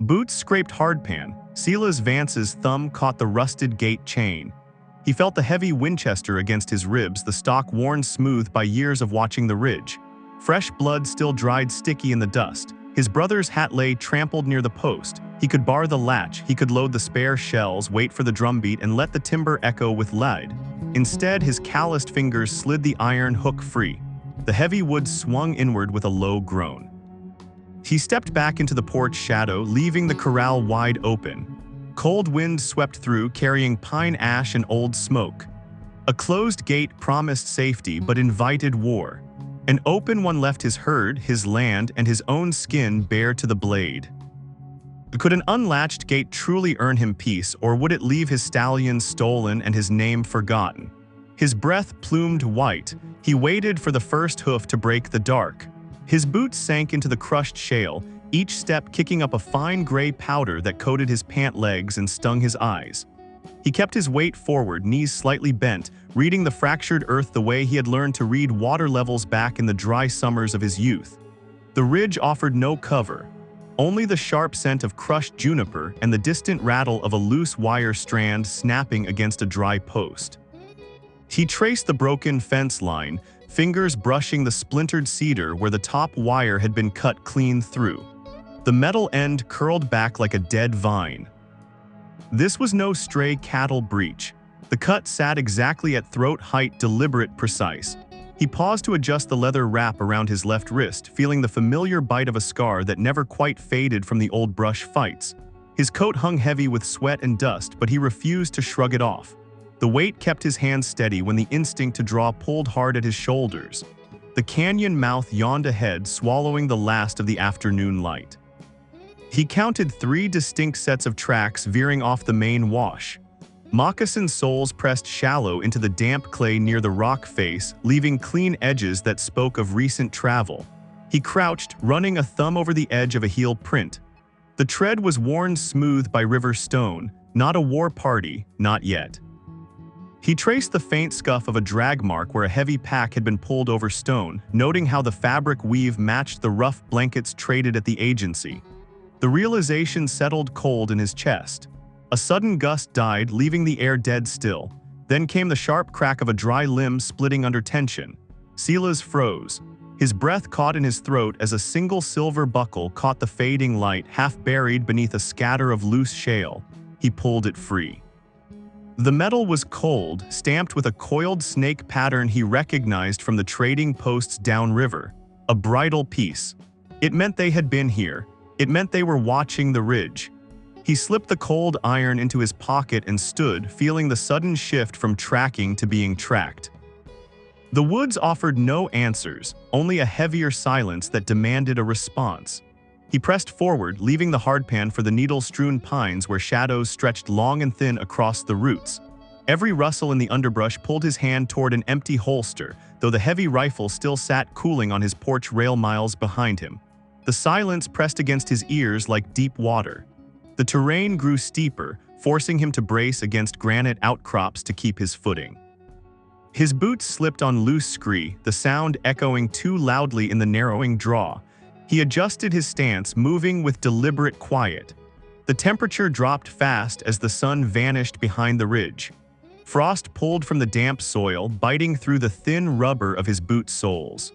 Boots scraped hardpan. Silas Vance's thumb caught the rusted gate chain. He felt the heavy Winchester against his ribs, the stock worn smooth by years of watching the ridge. Fresh blood still dried sticky in the dust. His brother's hat lay trampled near the post. He could bar the latch, he could load the spare shells, wait for the drumbeat, and let the timber echo with lead. Instead, his calloused fingers slid the iron hook free. The heavy wood swung inward with a low groan. He stepped back into the porch shadow, leaving the corral wide open. Cold wind swept through, carrying pine ash and old smoke. A closed gate promised safety but invited war. An open one left his herd, his land, and his own skin bare to the blade. Could an unlatched gate truly earn him peace, or would it leave his stallions stolen and his name forgotten? His breath plumed white. He waited for the first hoof to break the dark. His boots sank into the crushed shale, each step kicking up a fine gray powder that coated his pant legs and stung his eyes. He kept his weight forward, knees slightly bent, reading the fractured earth the way he had learned to read water levels back in the dry summers of his youth. The ridge offered no cover, only the sharp scent of crushed juniper and the distant rattle of a loose wire strand snapping against a dry post. He traced the broken fence line, fingers brushing the splintered cedar where the top wire had been cut clean through. The metal end curled back like a dead vine. This was no stray cattle breach. The cut sat exactly at throat height, deliberate, precise. He paused to adjust the leather wrap around his left wrist, feeling the familiar bite of a scar that never quite faded from the old brush fights. His coat hung heavy with sweat and dust, but he refused to shrug it off. The weight kept his hands steady when the instinct to draw pulled hard at his shoulders. The canyon mouth yawned ahead, swallowing the last of the afternoon light. He counted 3 distinct sets of tracks veering off the main wash. Moccasin soles pressed shallow into the damp clay near the rock face, leaving clean edges that spoke of recent travel. He crouched, running a thumb over the edge of a heel print. The tread was worn smooth by river stone, not a war party, not yet. He traced the faint scuff of a drag mark where a heavy pack had been pulled over stone, noting how the fabric weave matched the rough blankets traded at the agency. The realization settled cold in his chest. A sudden gust died, leaving the air dead still. Then came the sharp crack of a dry limb splitting under tension. Silas froze. His breath caught in his throat as a single silver buckle caught the fading light, half buried beneath a scatter of loose shale. He pulled it free. The metal was cold, stamped with a coiled snake pattern he recognized from the trading posts downriver. A bridal piece. It meant they had been here. It meant they were watching the ridge. He slipped the cold iron into his pocket and stood, feeling the sudden shift from tracking to being tracked. The woods offered no answers, only a heavier silence that demanded a response. He pressed forward, leaving the hardpan for the needle-strewn pines where shadows stretched long and thin across the roots. Every rustle in the underbrush pulled his hand toward an empty holster, though the heavy rifle still sat cooling on his porch rail miles behind him. The silence pressed against his ears like deep water. The terrain grew steeper, forcing him to brace against granite outcrops to keep his footing. His boots slipped on loose scree, the sound echoing too loudly in the narrowing draw. He adjusted his stance, moving with deliberate quiet. The temperature dropped fast as the sun vanished behind the ridge. Frost pulled from the damp soil, biting through the thin rubber of his boot soles.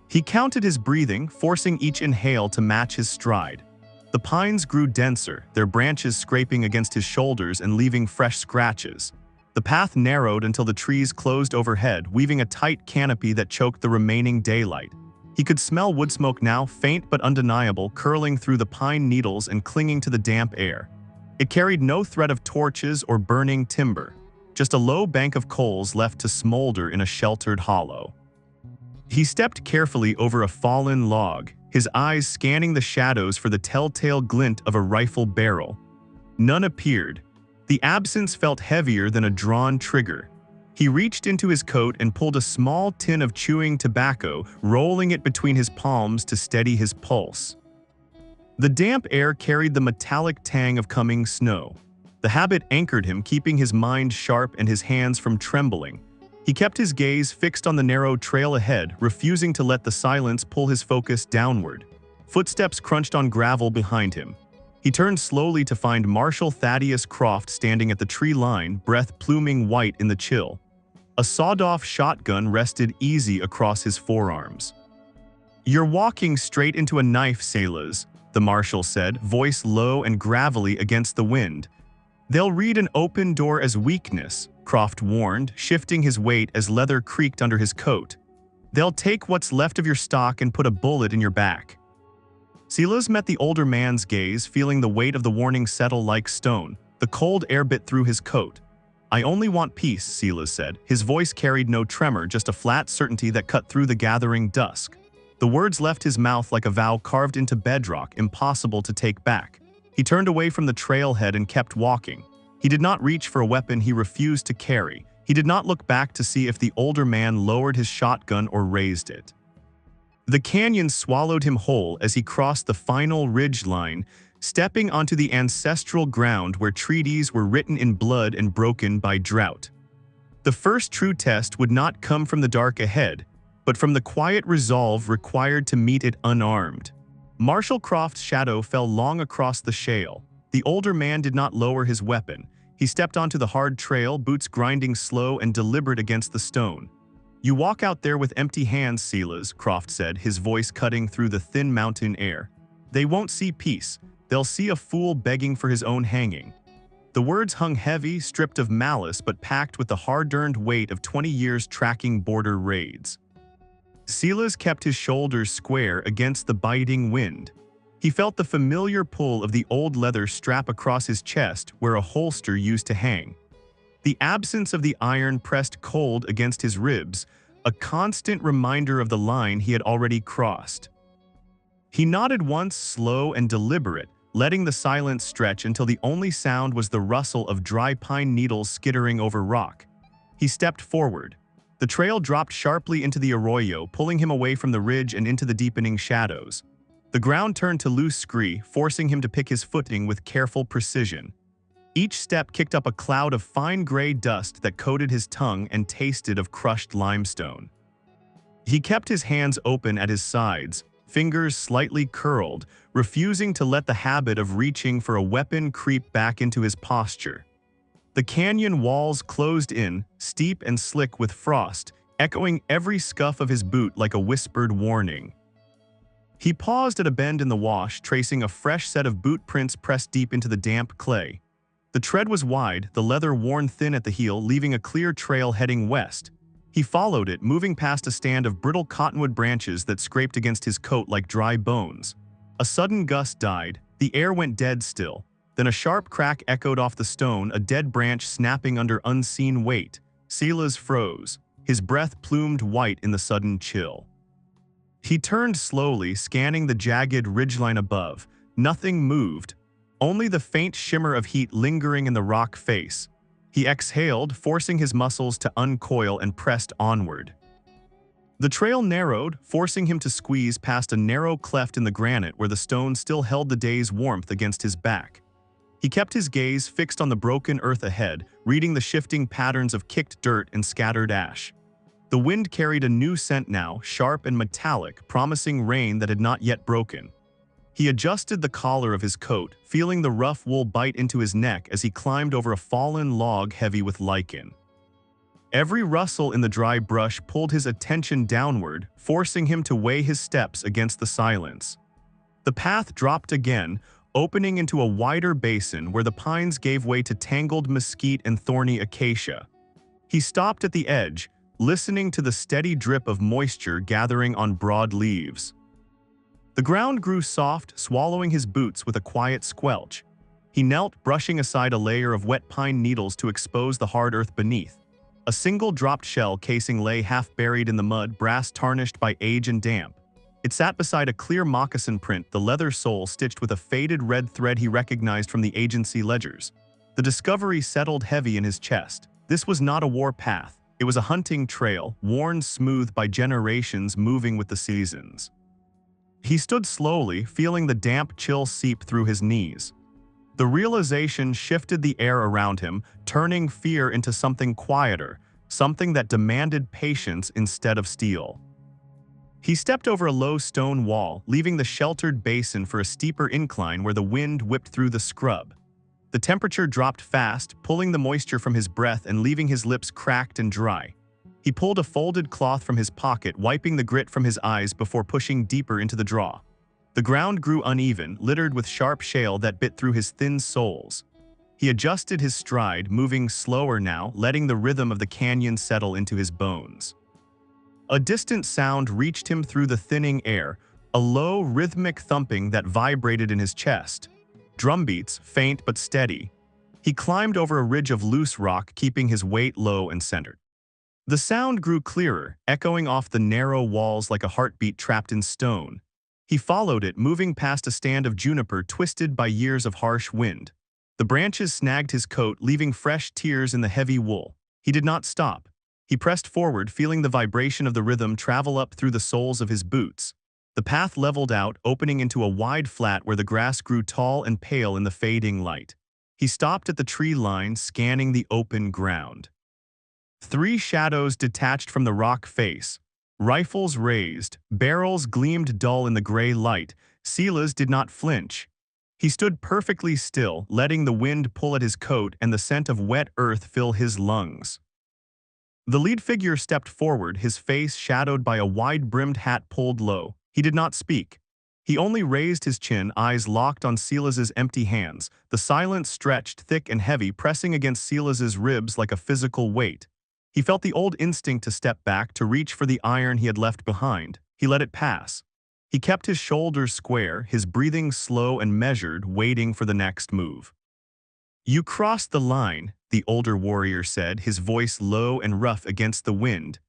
He counted his breathing, forcing each inhale to match his stride. The pines grew denser, their branches scraping against his shoulders and leaving fresh scratches. The path narrowed until the trees closed overhead, weaving a tight canopy that choked the remaining daylight. He could smell wood smoke now, faint but undeniable, curling through the pine needles and clinging to the damp air. It carried no threat of torches or burning timber, just a low bank of coals left to smolder in a sheltered hollow. He stepped carefully over a fallen log, his eyes scanning the shadows for the telltale glint of a rifle barrel. None appeared. The absence felt heavier than a drawn trigger. He reached into his coat and pulled a small tin of chewing tobacco, rolling it between his palms to steady his pulse. The damp air carried the metallic tang of coming snow. The habit anchored him, keeping his mind sharp and his hands from trembling. He kept his gaze fixed on the narrow trail ahead, refusing to let the silence pull his focus downward. Footsteps crunched on gravel behind him. He turned slowly to find Marshal Thaddeus Croft standing at the tree line, breath pluming white in the chill. A sawed-off shotgun rested easy across his forearms. "You're walking straight into a knife, Silas," the marshal said, voice low and gravelly against the wind. "They'll read an open door as weakness," Croft warned, shifting his weight as leather creaked under his coat. "They'll take what's left of your stock and put a bullet in your back." Silas met the older man's gaze, feeling the weight of the warning settle like stone. The cold air bit through his coat. "I only want peace," Silas said. His voice carried no tremor, just a flat certainty that cut through the gathering dusk. The words left his mouth like a vow carved into bedrock, impossible to take back. He turned away from the trailhead and kept walking. He did not reach for a weapon he refused to carry. He did not look back to see if the older man lowered his shotgun or raised it. The canyon swallowed him whole as he crossed the final ridge line, stepping onto the ancestral ground where treaties were written in blood and broken by drought. The first true test would not come from the dark ahead, but from the quiet resolve required to meet it unarmed. Marshal Croft's shadow fell long across the shale. The older man did not lower his weapon. He stepped onto the hard trail, boots grinding slow and deliberate against the stone. "You walk out there with empty hands, Silas," Croft said, his voice cutting through the thin mountain air. "They won't see peace. They'll see a fool begging for his own hanging." The words hung heavy, stripped of malice, but packed with the hard-earned weight of 20 years tracking border raids. Silas kept his shoulders square against the biting wind. He felt the familiar pull of the old leather strap across his chest where a holster used to hang. The absence of the iron pressed cold against his ribs, a constant reminder of the line he had already crossed. He nodded once, slow and deliberate, letting the silence stretch until the only sound was the rustle of dry pine needles skittering over rock. He stepped forward. The trail dropped sharply into the arroyo, pulling him away from the ridge and into the deepening shadows. The ground turned to loose scree, forcing him to pick his footing with careful precision. Each step kicked up a cloud of fine gray dust that coated his tongue and tasted of crushed limestone. He kept his hands open at his sides, fingers slightly curled, refusing to let the habit of reaching for a weapon creep back into his posture. The canyon walls closed in, steep and slick with frost, echoing every scuff of his boot like a whispered warning. He paused at a bend in the wash, tracing a fresh set of boot prints pressed deep into the damp clay. The tread was wide, the leather worn thin at the heel, leaving a clear trail heading west. He followed it, moving past a stand of brittle cottonwood branches that scraped against his coat like dry bones. A sudden gust died, the air went dead still. Then a sharp crack echoed off the stone, a dead branch snapping under unseen weight. Silas froze, his breath plumed white in the sudden chill. He turned slowly, scanning the jagged ridgeline above. Nothing moved, only the faint shimmer of heat lingering in the rock face. He exhaled, forcing his muscles to uncoil and pressed onward. The trail narrowed, forcing him to squeeze past a narrow cleft in the granite where the stone still held the day's warmth against his back. He kept his gaze fixed on the broken earth ahead, reading the shifting patterns of kicked dirt and scattered ash. The wind carried a new scent now, sharp and metallic, promising rain that had not yet broken. He adjusted the collar of his coat, feeling the rough wool bite into his neck as he climbed over a fallen log heavy with lichen. Every rustle in the dry brush pulled his attention downward, forcing him to weigh his steps against the silence. The path dropped again, opening into a wider basin where the pines gave way to tangled mesquite and thorny acacia. He stopped at the edge, listening to the steady drip of moisture gathering on broad leaves. The ground grew soft, swallowing his boots with a quiet squelch. He knelt, brushing aside a layer of wet pine needles to expose the hard earth beneath. A single dropped shell casing lay half buried in the mud, brass tarnished by age and damp. It sat beside a clear moccasin print, the leather sole stitched with a faded red thread he recognized from the agency ledgers. The discovery settled heavy in his chest. This was not a war path. It was a hunting trail, worn smooth by generations moving with the seasons. He stood slowly, feeling the damp chill seep through his knees. The realization shifted the air around him, turning fear into something quieter, something that demanded patience instead of steel. He stepped over a low stone wall, leaving the sheltered basin for a steeper incline where the wind whipped through the scrub. The temperature dropped fast, pulling the moisture from his breath and leaving his lips cracked and dry. He pulled a folded cloth from his pocket, wiping the grit from his eyes before pushing deeper into the draw. The ground grew uneven, littered with sharp shale that bit through his thin soles. He adjusted his stride, moving slower now, letting the rhythm of the canyon settle into his bones. A distant sound reached him through the thinning air, a low, rhythmic thumping that vibrated in his chest. Drumbeats, faint but steady. He climbed over a ridge of loose rock, keeping his weight low and centered. The sound grew clearer, echoing off the narrow walls like a heartbeat trapped in stone. He followed it, moving past a stand of juniper twisted by years of harsh wind. The branches snagged his coat, leaving fresh tears in the heavy wool. He did not stop. He pressed forward, feeling the vibration of the rhythm travel up through the soles of his boots. The path leveled out, opening into a wide flat where the grass grew tall and pale in the fading light. He stopped at the tree line, scanning the open ground. 3 shadows detached from the rock face. Rifles raised, barrels gleamed dull in the gray light. Silas did not flinch. He stood perfectly still, letting the wind pull at his coat and the scent of wet earth fill his lungs. The lead figure stepped forward, his face shadowed by a wide-brimmed hat pulled low. He did not speak. He only raised his chin, eyes locked on Silas's empty hands. The silence stretched, thick and heavy, pressing against Silas's ribs like a physical weight. He felt the old instinct to step back, to reach for the iron he had left behind. He let it pass. He kept his shoulders square, his breathing slow and measured, waiting for the next move. "You crossed the line," the older warrior said, his voice low and rough against the wind.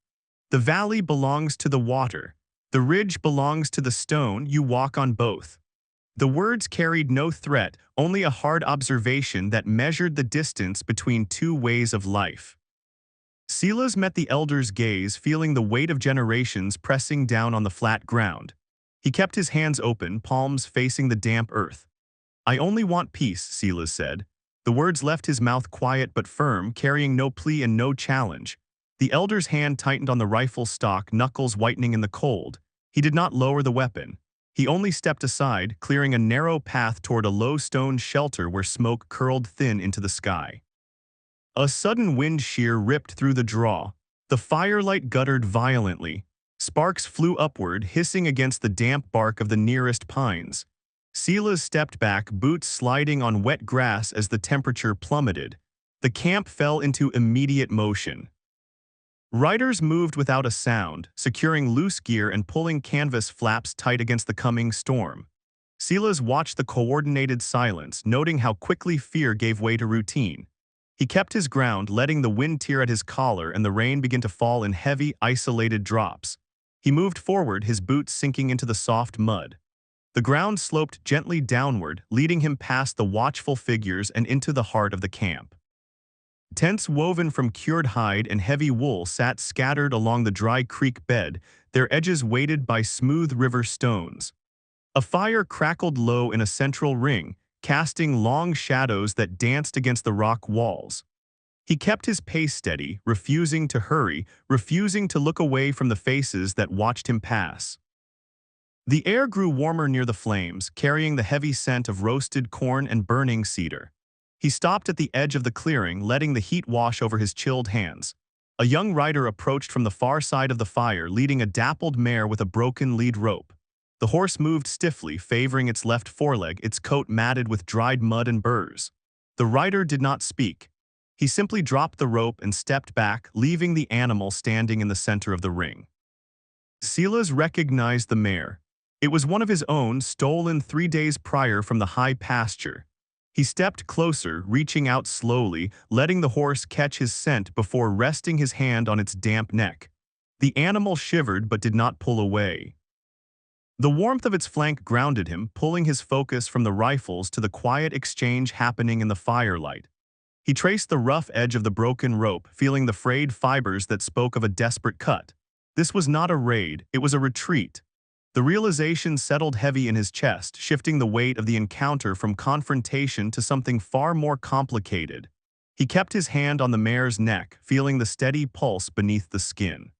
"The valley belongs to the water. The ridge belongs to the stone. You walk on both." The words carried no threat, only a hard observation that measured the distance between 2 ways of life. Silas met the elder's gaze, feeling the weight of generations pressing down on the flat ground. He kept his hands open, palms facing the damp earth. "I only want peace," Silas said. The words left his mouth quiet but firm, carrying no plea and no challenge. The elder's hand tightened on the rifle stock, knuckles whitening in the cold. He did not lower the weapon. He only stepped aside, clearing a narrow path toward a low stone shelter where smoke curled thin into the sky. A sudden wind shear ripped through the draw. The firelight guttered violently. Sparks flew upward, hissing against the damp bark of the nearest pines. Silas stepped back, boots sliding on wet grass as the temperature plummeted. The camp fell into immediate motion. Riders moved without a sound, securing loose gear and pulling canvas flaps tight against the coming storm. Silas watched the coordinated silence, noting how quickly fear gave way to routine. He kept his ground, letting the wind tear at his collar and the rain begin to fall in heavy, isolated drops. He moved forward, his boots sinking into the soft mud. The ground sloped gently downward, leading him past the watchful figures and into the heart of the camp. Tents woven from cured hide and heavy wool sat scattered along the dry creek bed, their edges weighted by smooth river stones. A fire crackled low in a central ring, casting long shadows that danced against the rock walls. He kept his pace steady, refusing to hurry, refusing to look away from the faces that watched him pass. The air grew warmer near the flames, carrying the heavy scent of roasted corn and burning cedar. He stopped at the edge of the clearing, letting the heat wash over his chilled hands. A young rider approached from the far side of the fire, leading a dappled mare with a broken lead rope. The horse moved stiffly, favoring its left foreleg, its coat matted with dried mud and burrs. The rider did not speak. He simply dropped the rope and stepped back, leaving the animal standing in the center of the ring. Silas recognized the mare. It was one of his own, stolen 3 days prior from the high pasture. He stepped closer, reaching out slowly, letting the horse catch his scent before resting his hand on its damp neck. The animal shivered but did not pull away. The warmth of its flank grounded him, pulling his focus from the rifles to the quiet exchange happening in the firelight. He traced the rough edge of the broken rope, feeling the frayed fibers that spoke of a desperate cut. This was not a raid, it was a retreat. The realization settled heavy in his chest, shifting the weight of the encounter from confrontation to something far more complicated. He kept his hand on the mare's neck, feeling the steady pulse beneath the skin.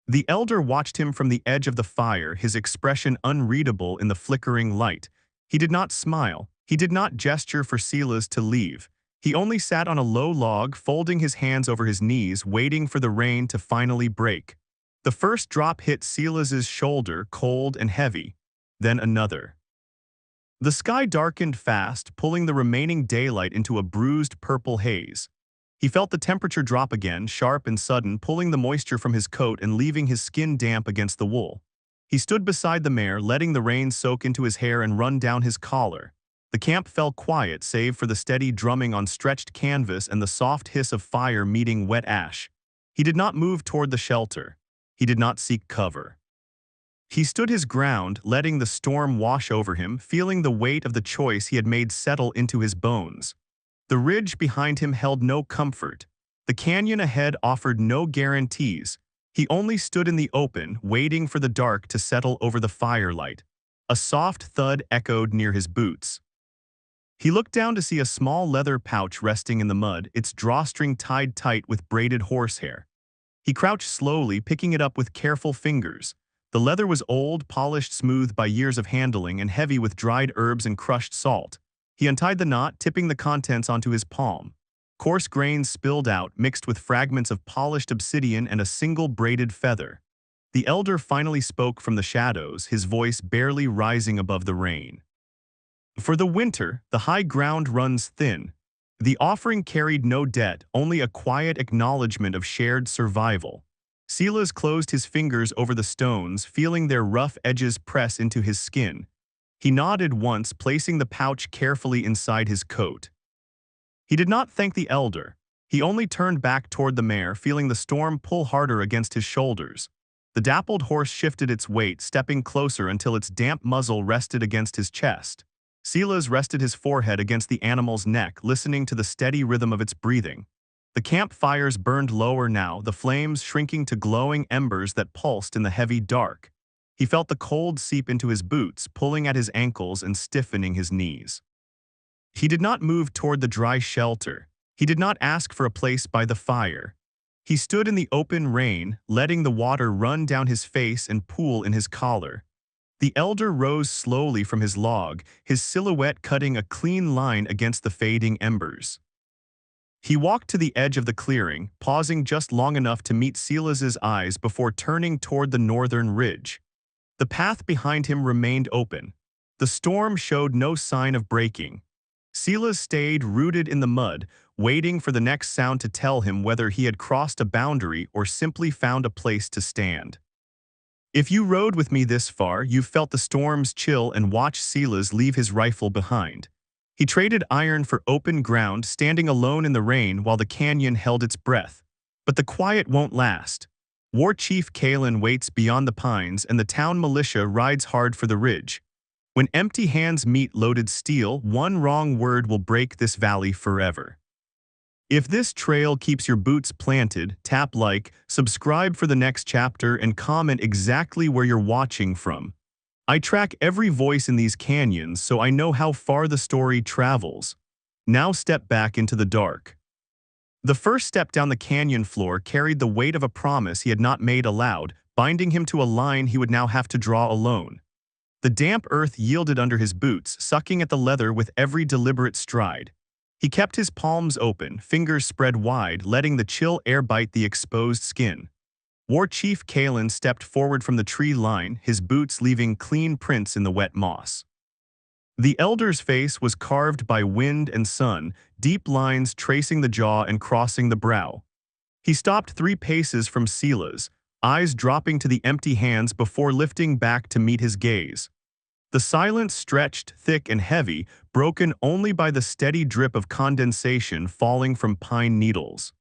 The elder watched him from the edge of the fire, his expression unreadable in the flickering light. He did not smile. He did not gesture for Silas to leave. He only sat on a low log, folding his hands over his knees, waiting for the rain to finally break. The first drop hit Silas's shoulder, cold and heavy. Then another. The sky darkened fast, pulling the remaining daylight into a bruised purple haze. He felt the temperature drop again, sharp and sudden, pulling the moisture from his coat and leaving his skin damp against the wool. He stood beside the mare, letting the rain soak into his hair and run down his collar. The camp fell quiet, save for the steady drumming on stretched canvas and the soft hiss of fire meeting wet ash. He did not move toward the shelter. He did not seek cover. He stood his ground, letting the storm wash over him, feeling the weight of the choice he had made settle into his bones. The ridge behind him held no comfort. The canyon ahead offered no guarantees. He only stood in the open, waiting for the dark to settle over the firelight. A soft thud echoed near his boots. He looked down to see a small leather pouch resting in the mud, its drawstring tied tight with braided horsehair. He crouched slowly, picking it up with careful fingers. The leather was old, polished smooth by years of handling, and heavy with dried herbs and crushed salt. He untied the knot, tipping the contents onto his palm. Coarse grains spilled out, mixed with fragments of polished obsidian and a single braided feather. The elder finally spoke from the shadows, his voice barely rising above the rain. For the winter, the high ground runs thin. The offering carried no debt, only a quiet acknowledgement of shared survival. Silas closed his fingers over the stones, feeling their rough edges press into his skin. He nodded once, placing the pouch carefully inside his coat. He did not thank the elder. He only turned back toward the mare, feeling the storm pull harder against his shoulders. The dappled horse shifted its weight, stepping closer until its damp muzzle rested against his chest. Silas rested his forehead against the animal's neck, listening to the steady rhythm of its breathing. The campfires burned lower now, the flames shrinking to glowing embers that pulsed in the heavy dark. He felt the cold seep into his boots, pulling at his ankles and stiffening his knees. He did not move toward the dry shelter. He did not ask for a place by the fire. He stood in the open rain, letting the water run down his face and pool in his collar. The elder rose slowly from his log, his silhouette cutting a clean line against the fading embers. He walked to the edge of the clearing, pausing just long enough to meet Silas's eyes before turning toward the northern ridge. The path behind him remained open. The storm showed no sign of breaking. Silas stayed rooted in the mud, waiting for the next sound to tell him whether he had crossed a boundary or simply found a place to stand. If you rode with me this far, you felt the storm's chill and watched Silas leave his rifle behind. He traded iron for open ground, standing alone in the rain while the canyon held its breath. But the quiet won't last. War Chief Kalen waits beyond the pines, and the town militia rides hard for the ridge. When empty hands meet loaded steel, one wrong word will break this valley forever. If this trail keeps your boots planted, tap like, subscribe for the next chapter, and comment exactly where you're watching from. I track every voice in these canyons, so I know how far the story travels. Now step back into the dark. The first step down the canyon floor carried the weight of a promise he had not made aloud, binding him to a line he would now have to draw alone. The damp earth yielded under his boots, sucking at the leather with every deliberate stride. He kept his palms open, fingers spread wide, letting the chill air bite the exposed skin. War Chief Kalen stepped forward from the tree line, his boots leaving clean prints in the wet moss. The elder's face was carved by wind and sun, deep lines tracing the jaw and crossing the brow. He stopped 3 paces from Silas, eyes dropping to the empty hands before lifting back to meet his gaze. The silence stretched, thick and heavy, broken only by the steady drip of condensation falling from pine needles.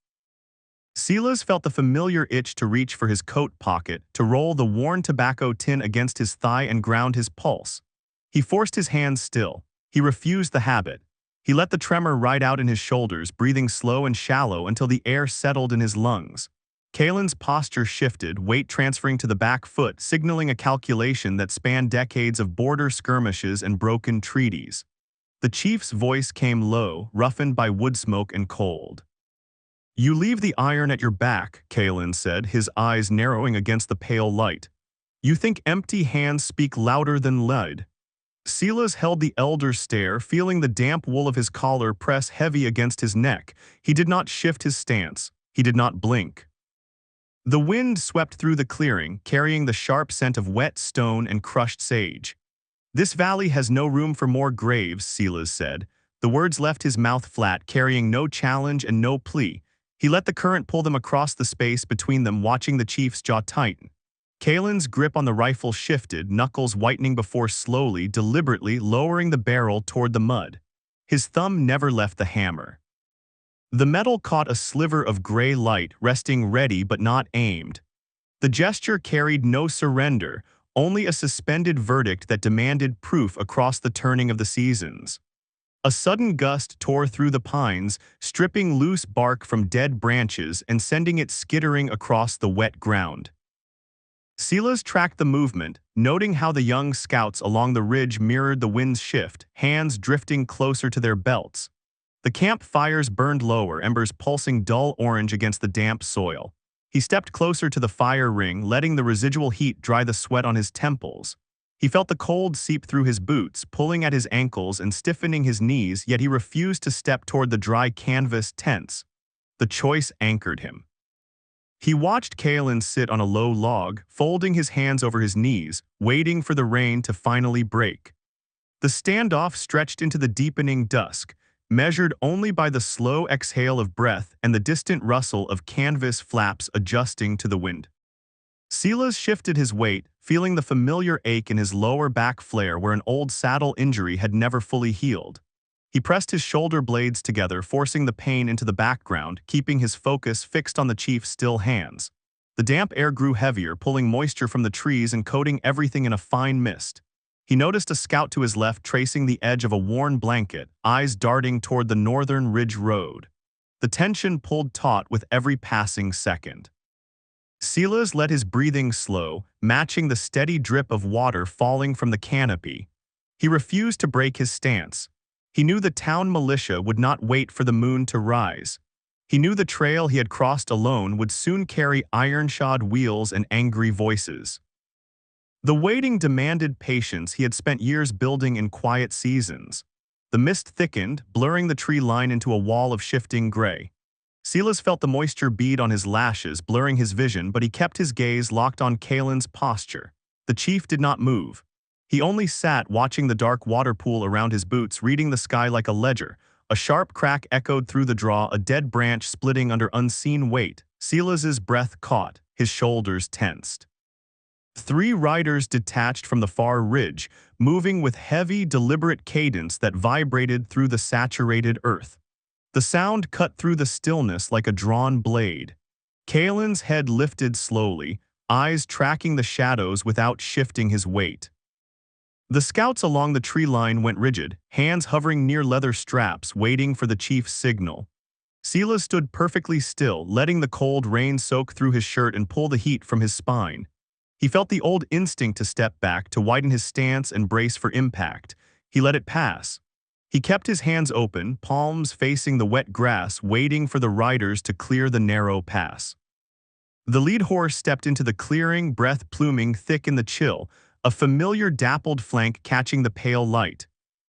Silas felt the familiar itch to reach for his coat pocket, to roll the worn tobacco tin against his thigh and ground his pulse. He forced his hands still. He refused the habit. He let the tremor ride out in his shoulders, breathing slow and shallow until the air settled in his lungs. Kalen's posture shifted, weight transferring to the back foot, signaling a calculation that spanned decades of border skirmishes and broken treaties. The chief's voice came low, roughened by wood smoke and cold. You leave the iron at your back, Kalen said, his eyes narrowing against the pale light. You think empty hands speak louder than lead. Silas held the elder's stare, feeling the damp wool of his collar press heavy against his neck. He did not shift his stance. He did not blink. The wind swept through the clearing, carrying the sharp scent of wet stone and crushed sage. This valley has no room for more graves, Silas said. The words left his mouth flat, carrying no challenge and no plea. He let the current pull them across the space between them, watching the chief's jaw tighten. Kalen's grip on the rifle shifted, knuckles whitening before slowly, deliberately lowering the barrel toward the mud. His thumb never left the hammer. The metal caught a sliver of gray light, resting ready but not aimed. The gesture carried no surrender, only a suspended verdict that demanded proof across the turning of the seasons. A sudden gust tore through the pines, stripping loose bark from dead branches and sending it skittering across the wet ground. Silas tracked the movement, noting how the young scouts along the ridge mirrored the wind's shift, hands drifting closer to their belts. The camp fires burned lower, embers pulsing dull orange against the damp soil. He stepped closer to the fire ring, letting the residual heat dry the sweat on his temples. He felt the cold seep through his boots, pulling at his ankles and stiffening his knees, yet he refused to step toward the dry canvas tents. The choice anchored him. He watched Kalen sit on a low log, folding his hands over his knees, waiting for the rain to finally break. The standoff stretched into the deepening dusk, measured only by the slow exhale of breath and the distant rustle of canvas flaps adjusting to the wind. Silas shifted his weight, feeling the familiar ache in his lower back flare where an old saddle injury had never fully healed. He pressed his shoulder blades together, forcing the pain into the background, keeping his focus fixed on the chief's still hands. The damp air grew heavier, pulling moisture from the trees and coating everything in a fine mist. He noticed a scout to his left tracing the edge of a worn blanket, eyes darting toward the northern ridge road. The tension pulled taut with every passing second. Silas let his breathing slow, matching the steady drip of water falling from the canopy. He refused to break his stance. He knew the town militia would not wait for the moon to rise. He knew the trail he had crossed alone would soon carry iron-shod wheels and angry voices. The waiting demanded patience he had spent years building in quiet seasons. The mist thickened, blurring the tree line into a wall of shifting gray. Silas felt the moisture bead on his lashes, blurring his vision, but he kept his gaze locked on Kalen's posture. The chief did not move. He only sat, watching the dark water pool around his boots, reading the sky like a ledger. A sharp crack echoed through the draw, a dead branch splitting under unseen weight. Silas's breath caught, his shoulders tensed. 3 riders detached from the far ridge, moving with heavy, deliberate cadence that vibrated through the saturated earth. The sound cut through the stillness like a drawn blade. Kalen's head lifted slowly, eyes tracking the shadows without shifting his weight. The scouts along the tree line went rigid, hands hovering near leather straps, waiting for the chief's signal. Silas stood perfectly still, letting the cold rain soak through his shirt and pull the heat from his spine. He felt the old instinct to step back, to widen his stance and brace for impact. He let it pass. He kept his hands open, palms facing the wet grass, waiting for the riders to clear the narrow pass. The lead horse stepped into the clearing, breath pluming thick in the chill, a familiar dappled flank catching the pale light.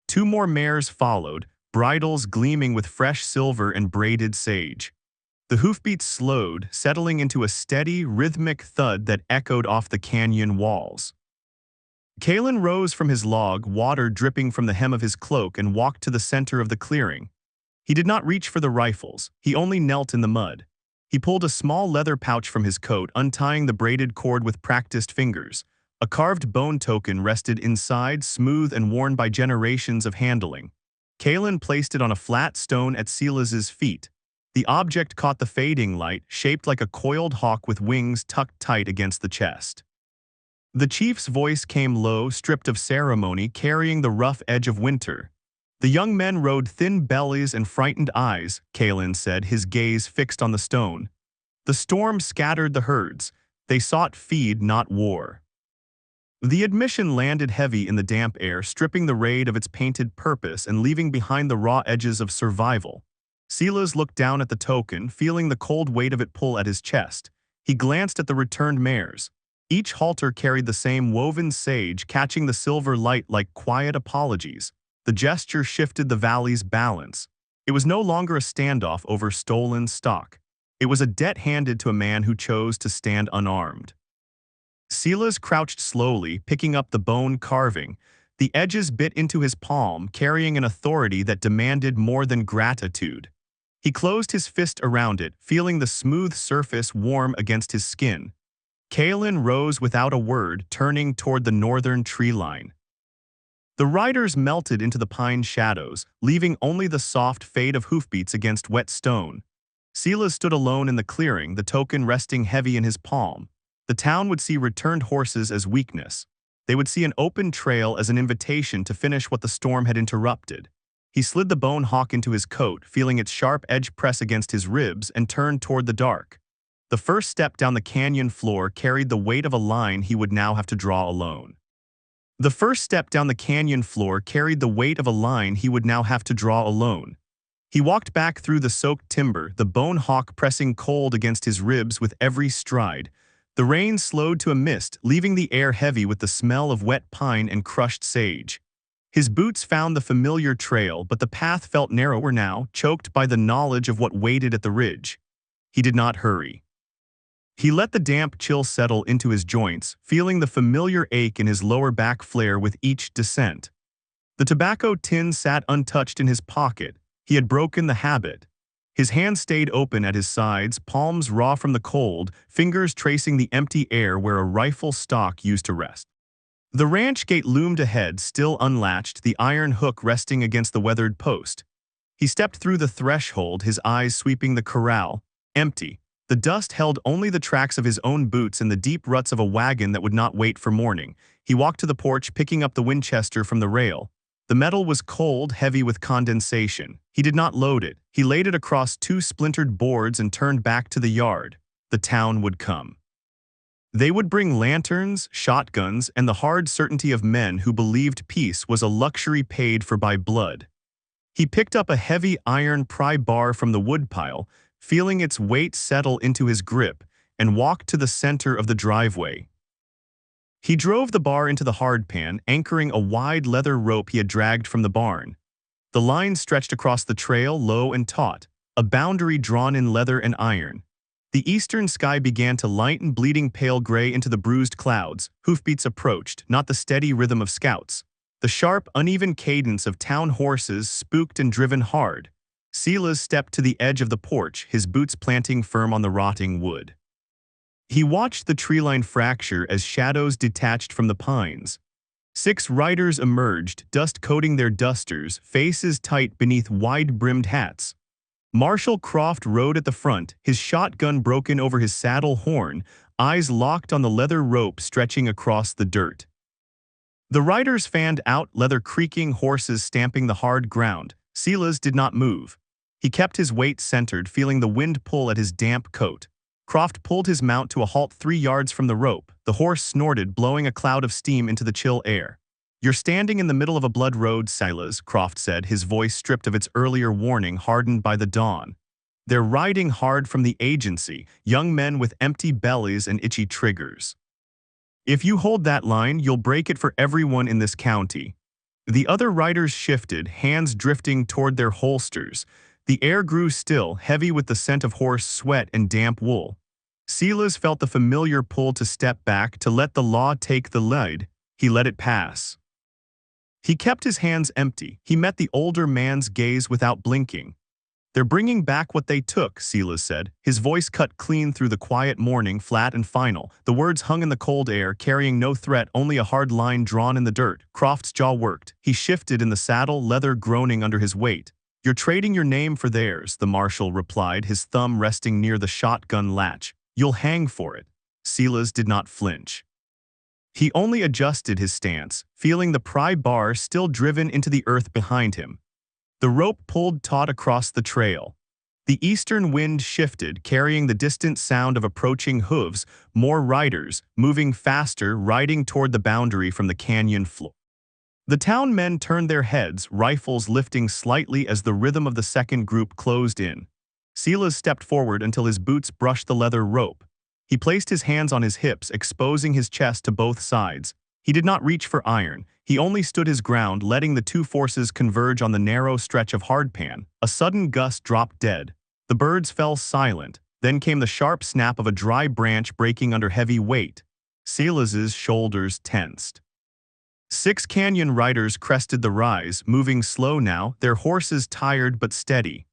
2 more mares followed, bridles gleaming with fresh silver and braided sage. The hoofbeats slowed, settling into a steady, rhythmic thud that echoed off the canyon walls. Kalen rose from his log, water dripping from the hem of his cloak, and walked to the center of the clearing. He did not reach for the rifles, he only knelt in the mud. He pulled a small leather pouch from his coat, untying the braided cord with practiced fingers. A carved bone token rested inside, smooth and worn by generations of handling. Kalen placed it on a flat stone at Silas's feet. The object caught the fading light, shaped like a coiled hawk with wings tucked tight against the chest. The chief's voice came low, stripped of ceremony, carrying the rough edge of winter. The young men rode thin bellies and frightened eyes, Kalen said, his gaze fixed on the stone. The storm scattered the herds. They sought feed, not war. The admission landed heavy in the damp air, stripping the raid of its painted purpose and leaving behind the raw edges of survival. Silas looked down at the token, feeling the cold weight of it pull at his chest. He glanced at the returned mares. Each halter carried the same woven sage, catching the silver light like quiet apologies. The gesture shifted the valley's balance. It was no longer a standoff over stolen stock. It was a debt handed to a man who chose to stand unarmed. Silas crouched slowly, picking up the bone carving. The edges bit into his palm, carrying an authority that demanded more than gratitude. He closed his fist around it, feeling the smooth surface warm against his skin. Kaelin rose without a word, turning toward the northern tree line. The riders melted into the pine shadows, leaving only the soft fade of hoofbeats against wet stone. Silas stood alone in the clearing, the token resting heavy in his palm. The town would see returned horses as weakness. They would see an open trail as an invitation to finish what the storm had interrupted. He slid the bone hawk into his coat, feeling its sharp edge press against his ribs, and turned toward the dark. The first step down the canyon floor carried the weight of a line he would now have to draw alone. The first step down the canyon floor carried the weight of a line he would now have to draw alone. He walked back through the soaked timber, the bone hawk pressing cold against his ribs with every stride. The rain slowed to a mist, leaving the air heavy with the smell of wet pine and crushed sage. His boots found the familiar trail, but the path felt narrower now, choked by the knowledge of what waited at the ridge. He did not hurry. He let the damp chill settle into his joints, feeling the familiar ache in his lower back flare with each descent. The tobacco tin sat untouched in his pocket. He had broken the habit. His hands stayed open at his sides, palms raw from the cold, fingers tracing the empty air where a rifle stock used to rest. The ranch gate loomed ahead, still unlatched, the iron hook resting against the weathered post. He stepped through the threshold, his eyes sweeping the corral. Empty. The dust held only the tracks of his own boots and the deep ruts of a wagon that would not wait for morning. He walked to the porch, picking up the Winchester from the rail. The metal was cold, heavy with condensation. He did not load it. He laid it across two splintered boards and turned back to the yard. The town would come. They would bring lanterns, shotguns, and the hard certainty of men who believed peace was a luxury paid for by blood. He picked up a heavy iron pry bar from the woodpile, feeling its weight settle into his grip, and walked to the center of the driveway. He drove the bar into the hardpan, anchoring a wide leather rope he had dragged from the barn. The line stretched across the trail, low and taut, a boundary drawn in leather and iron. The eastern sky began to lighten, bleeding pale gray into the bruised clouds. Hoofbeats approached, not the steady rhythm of scouts. The sharp, uneven cadence of town horses, spooked and driven hard. Silas stepped to the edge of the porch, his boots planting firm on the rotting wood. He watched the treeline fracture as shadows detached from the pines. 6 riders emerged, dust coating their dusters, faces tight beneath wide-brimmed hats. Marshal Croft rode at the front, his shotgun broken over his saddle horn, eyes locked on the leather rope stretching across the dirt. The riders fanned out, leather creaking, horses stamping the hard ground. Silas did not move. He kept his weight centered, feeling the wind pull at his damp coat. Croft pulled his mount to a halt 3 yards from the rope. The horse snorted, blowing a cloud of steam into the chill air. "You're standing in the middle of a blood road, Silas," Croft said, his voice stripped of its earlier warning, hardened by the dawn. "They're riding hard from the agency, young men with empty bellies and itchy triggers. If you hold that line, you'll break it for everyone in this county." The other riders shifted, hands drifting toward their holsters. The air grew still, heavy with the scent of horse sweat and damp wool. Silas felt the familiar pull to step back, to let the law take the lead. He let it pass. He kept his hands empty. He met the older man's gaze without blinking. "They're bringing back what they took," Silas said. His voice cut clean through the quiet morning, flat and final. The words hung in the cold air, carrying no threat, only a hard line drawn in the dirt. Croft's jaw worked. He shifted in the saddle, leather groaning under his weight. "You're trading your name for theirs," the marshal replied, his thumb resting near the shotgun latch. "You'll hang for it." Silas did not flinch. He only adjusted his stance, feeling the pry bar still driven into the earth behind him. The rope pulled taut across the trail. The eastern wind shifted, carrying the distant sound of approaching hooves, more riders, moving faster, riding toward the boundary from the canyon floor. The town men turned their heads, rifles lifting slightly as the rhythm of the second group closed in. Silas stepped forward until his boots brushed the leather rope. He placed his hands on his hips, exposing his chest to both sides. He did not reach for iron. He only stood his ground, letting the two forces converge on the narrow stretch of hardpan. A sudden gust dropped dead. The birds fell silent. Then came the sharp snap of a dry branch breaking under heavy weight. Silas's shoulders tensed. 6 canyon riders crested the rise, moving slow now, their horses tired but steady.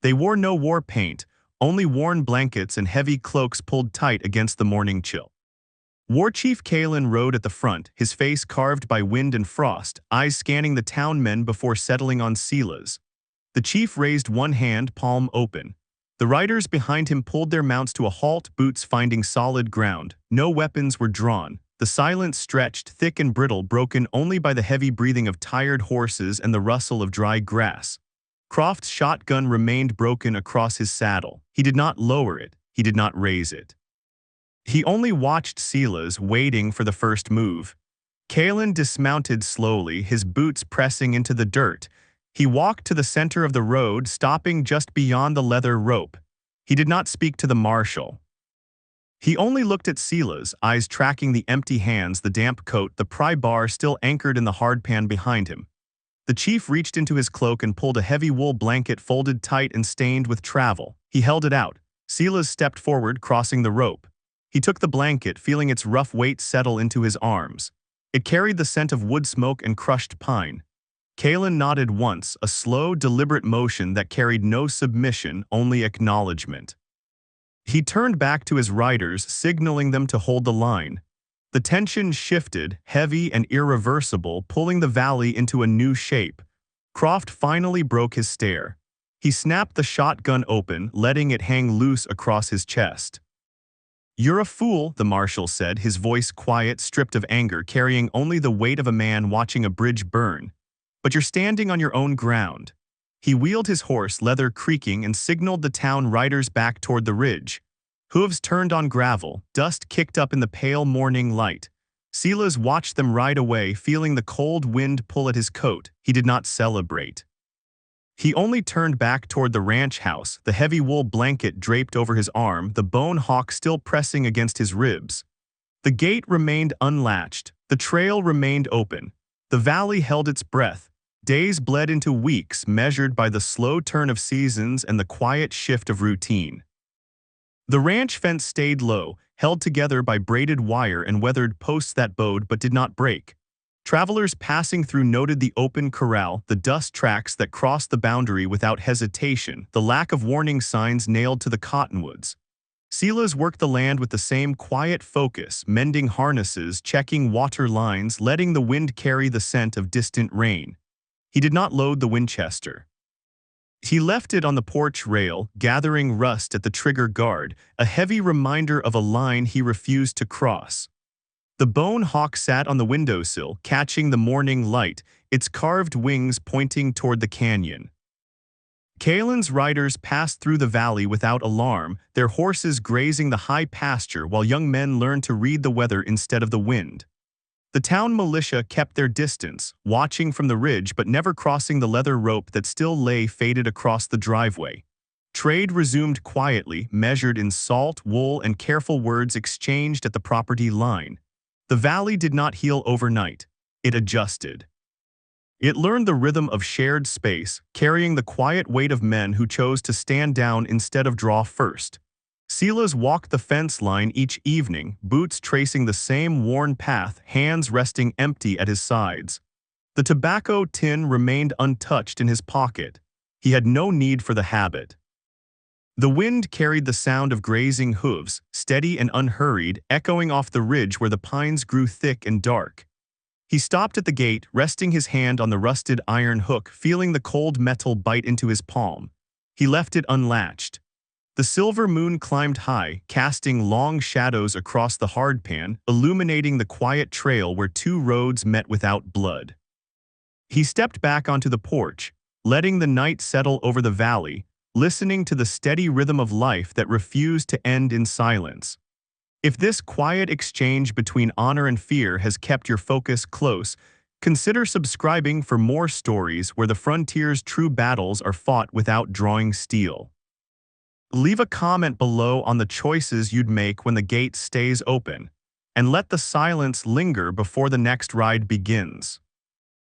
They wore no war paint, only worn blankets and heavy cloaks pulled tight against the morning chill. War Chief Kalen rode at the front, his face carved by wind and frost, eyes scanning the town men before settling on Silas. The chief raised one hand, palm open. The riders behind him pulled their mounts to a halt, boots finding solid ground. No weapons were drawn. The silence stretched, thick and brittle, broken only by the heavy breathing of tired horses and the rustle of dry grass. Croft's shotgun remained broken across his saddle. He did not lower it. He did not raise it. He only watched Silas, waiting for the first move. Kalen dismounted slowly, his boots pressing into the dirt. He walked to the center of the road, stopping just beyond the leather rope. He did not speak to the marshal. He only looked at Silas, eyes tracking the empty hands, the damp coat, the pry bar still anchored in the hardpan behind him. The chief reached into his cloak and pulled a heavy wool blanket folded tight and stained with travel. He held it out. Silas stepped forward, crossing the rope. He took the blanket, feeling its rough weight settle into his arms. It carried the scent of wood smoke and crushed pine. Kalen nodded once, a slow, deliberate motion that carried no submission, only acknowledgement. He turned back to his riders, signaling them to hold the line. The tension shifted, heavy and irreversible, pulling the valley into a new shape. Croft finally broke his stare. He snapped the shotgun open, letting it hang loose across his chest. "You're a fool," the marshal said, his voice quiet, stripped of anger, carrying only the weight of a man watching a bridge burn. "But you're standing on your own ground." He wheeled his horse, leather creaking, and signaled the town riders back toward the ridge. Hooves turned on gravel, dust kicked up in the pale morning light. Silas watched them ride away, feeling the cold wind pull at his coat. He did not celebrate. He only turned back toward the ranch house, the heavy wool blanket draped over his arm, the bone hawk still pressing against his ribs. The gate remained unlatched. The trail remained open. The valley held its breath. Days bled into weeks, measured by the slow turn of seasons and the quiet shift of routine. The ranch fence stayed low, held together by braided wire and weathered posts that bowed but did not break. Travelers passing through noted the open corral, the dust tracks that crossed the boundary without hesitation, the lack of warning signs nailed to the cottonwoods. Silas worked the land with the same quiet focus, mending harnesses, checking water lines, letting the wind carry the scent of distant rain. He did not load the Winchester. He left it on the porch rail, gathering rust at the trigger guard, a heavy reminder of a line he refused to cross. The bone hawk sat on the windowsill, catching the morning light, its carved wings pointing toward the canyon. Kalen's riders passed through the valley without alarm, their horses grazing the high pasture while young men learned to read the weather instead of the wind. The town militia kept their distance, watching from the ridge but never crossing the leather rope that still lay faded across the driveway. Trade resumed quietly, measured in salt, wool, and careful words exchanged at the property line. The valley did not heal overnight. It adjusted. It learned the rhythm of shared space, carrying the quiet weight of men who chose to stand down instead of draw first. Silas walked the fence line each evening, boots tracing the same worn path, hands resting empty at his sides. The tobacco tin remained untouched in his pocket. He had no need for the habit. The wind carried the sound of grazing hooves, steady and unhurried, echoing off the ridge where the pines grew thick and dark. He stopped at the gate, resting his hand on the rusted iron hook, feeling the cold metal bite into his palm. He left it unlatched. The silver moon climbed high, casting long shadows across the hardpan, illuminating the quiet trail where two roads met without blood. He stepped back onto the porch, letting the night settle over the valley, listening to the steady rhythm of life that refused to end in silence. If this quiet exchange between honor and fear has kept your focus close, Consider subscribing for more stories where the frontier's true battles are fought without drawing steel. Leave a comment below on the choices you'd make when the gate stays open, and let the silence linger before the next ride begins.